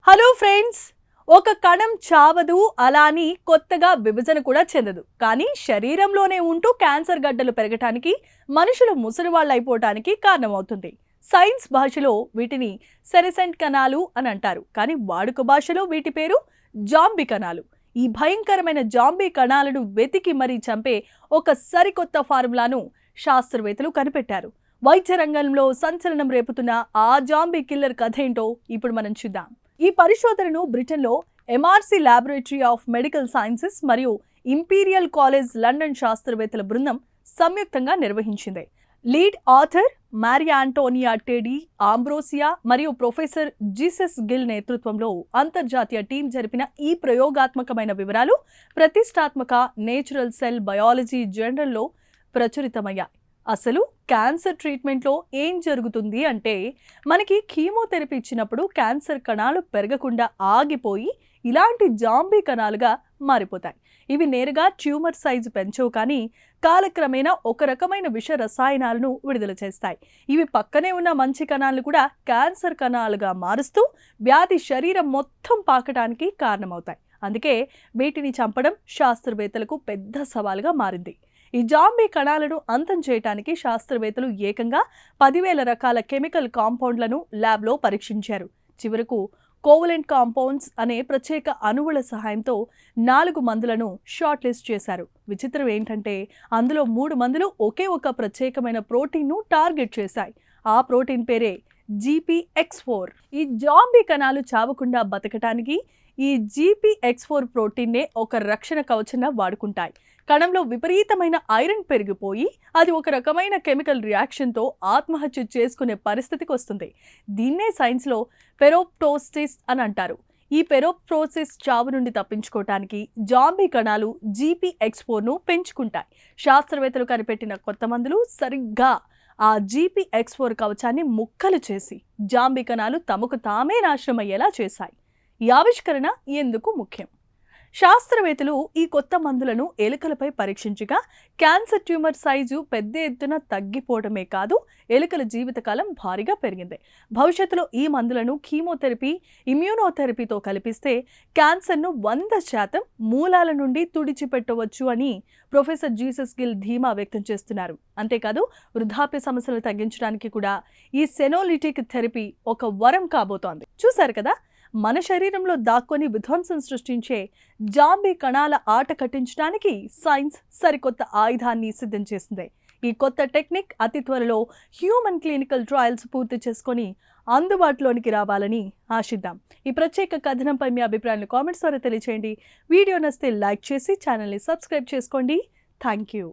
Hello friends, ఒక కణం చావదు, అలాని కొత్తగా విభజన కూడా చెందదు. కానీ శరీరంలోనే ఉంటూ క్యాన్సర్ గడ్డలు పెరగటానికి, మనుషులు ముసలివాళ్ళు అయిపోవటానికి కారణమవుతుంది. సైన్స్ భాషలో వీటిని సెరెసెంట్ కణాలు అని అంటారు. కానీ వాడుక భాషలో వీటి పేరు జాంబీ కణాలు. ఈ భయంకరమైన జాంబీ కణాలను వెతికి మరీ చంపే ఒక సరికొత్త ఫార్ములాను శాస్త్రవేత్తలు కనిపెట్టారు. వైద్య రంగంలో సంచలనం రేపుతున్న ఆ జాంబీ కిల్లర్ కథ ఏంటో ఇప్పుడు మనం చూద్దాం. ఈ పరిశోధనను బ్రిటన్లో MRC laboratory of medical sciences మరియు ఇంపీరియల్ కాలేజ్ లండన్ శాస్త్రవేత్తల బృందం సంయుక్తంగా నిర్వహించింది. Lead author Maria Antonia Teddy Ambrosia మరియు ప్రొఫెసర్ జీసస్ గిల్ నేతృత్వంలో అంతర్జాతీయ టీం జరిపిన ఈ ప్రయోగాత్మకమైన వివరాలు ప్రతిష్టాత్మక నేచురల్ సెల్ బయాలజీ జర్నల్లో ప్రచురితమయ్యాయి. అసలు క్యాన్సర్ ట్రీట్మెంట్లో ఏం జరుగుతుంది అంటే, మనకి కీమోథెరపీ ఇచ్చినప్పుడు క్యాన్సర్ కణాలు పెరగకుండా ఆగిపోయి ఇలాంటి జాంబీ కణాలుగా మారిపోతాయి. ఇవి నేరుగా ట్యూమర్ సైజు పెంచవు, కానీ కాలక్రమేణా ఒక రకమైన విష రసాయనాలను విడుదల చేస్తాయి. ఇవి పక్కనే ఉన్న మంచి కణాలను కూడా క్యాన్సర్ కణాలుగా మారుస్తూ వ్యాధి శరీరం మొత్తం పాకటానికి కారణమవుతాయి. అందుకే వీటిని చంపడం శాస్త్రవేత్తలకు పెద్ద సవాలుగా మారింది. ఈ జాంబీ కణాలను అంతం చేయడానికి శాస్త్రవేత్తలు ఏకంగా 10,000 రకాల కెమికల్ కాంపౌండ్లను ల్యాబ్లో పరీక్షించారు. చివరకు కోవలెంట్ కాంపౌండ్స్ అనే ప్రత్యేక అణువుల సహాయంతో 4 మందులను షార్ట్ లిస్ట్ చేశారు. విచిత్రం ఏంటంటే, అందులో 3 మందులు ఒకే ఒక ప్రత్యేకమైన ప్రోటీన్ను టార్గెట్ చేశాయి. ఆ ప్రోటీన్ పేరే GPX4. ఈ జాంబీ కణాలు చావకుండా బతకటానికి ఈ GPX4 ప్రోటీన్నే ఒక రక్షణ కవచంగా వాడుకుంటాయి. కణంలో విపరీతమైన ఐరన్ పెరిగిపోయి అది ఒక రకమైన కెమికల్ రియాక్షన్తో ఆత్మహత్య చేసుకునే పరిస్థితికి వస్తుంది. దీన్నే సైన్స్లో పెరోప్టోసిస్ అని అంటారు. ఈ పెరోప్టోసిస్ చావు నుండి తప్పించుకోవటానికి జాంబీ కణాలు GPX4ను పెంచుకుంటాయి. శాస్త్రవేత్తలు కనిపెట్టిన కొత్త మందులు సరిగ్గా ఆ GPX4 కవచాన్ని ముక్కలు చేసి జాంబీ కణాలు తమకు తామే నాశనమయ్యేలా చేశాయి. ఈ ఆవిష్కరణ ఎందుకు ముఖ్యం? శాస్త్రవేత్తలు ఈ కొత్త మందులను ఎలుకలపై పరీక్షించగా క్యాన్సర్ ట్యూమర్ సైజు పెద్ద ఎత్తున తగ్గిపోవడమే కాదు, ఎలుకల జీవితకాలం భారీగా పెరిగింది. భవిష్యత్తులో ఈ మందులను కీమోథెరపీ, ఇమ్యూనోథెరపీతో కలిపిస్తే క్యాన్సర్ను 100% మూలాల నుండి తుడిచిపెట్టవచ్చు అని ప్రొఫెసర్ జీసస్ గిల్ ధీమా వ్యక్తం చేస్తున్నారు. అంతేకాదు, వృద్ధాప్య సమస్యలు తగ్గించడానికి కూడా ఈ సెనోలిటిక్ థెరపీ ఒక వరం కాబోతోంది. చూశారు కదా, మన శరీరంలో దాక్కొని విధ్వంసం సృష్టించే జాంబీ కణాల ఆట కట్టించడానికి సైన్స్ సరికొత్త ఆయుధాన్ని సిద్ధం చేసింది. ఈ కొత్త టెక్నిక్ అతి త్వరలో హ్యూమన్ క్లినికల్ ట్రయల్స్ పూర్తి చేసుకొని అందుబాటులోనికి రావాలని ఆశిద్దాం. ఈ ప్రత్యేక కథనంపై మీ అభిప్రాయాలను కామెంట్స్ ద్వారా తెలియచేయండి. వీడియో నచ్చితే లైక్ చేసి ఛానల్ని సబ్స్క్రైబ్ చేసుకోండి. Thank you.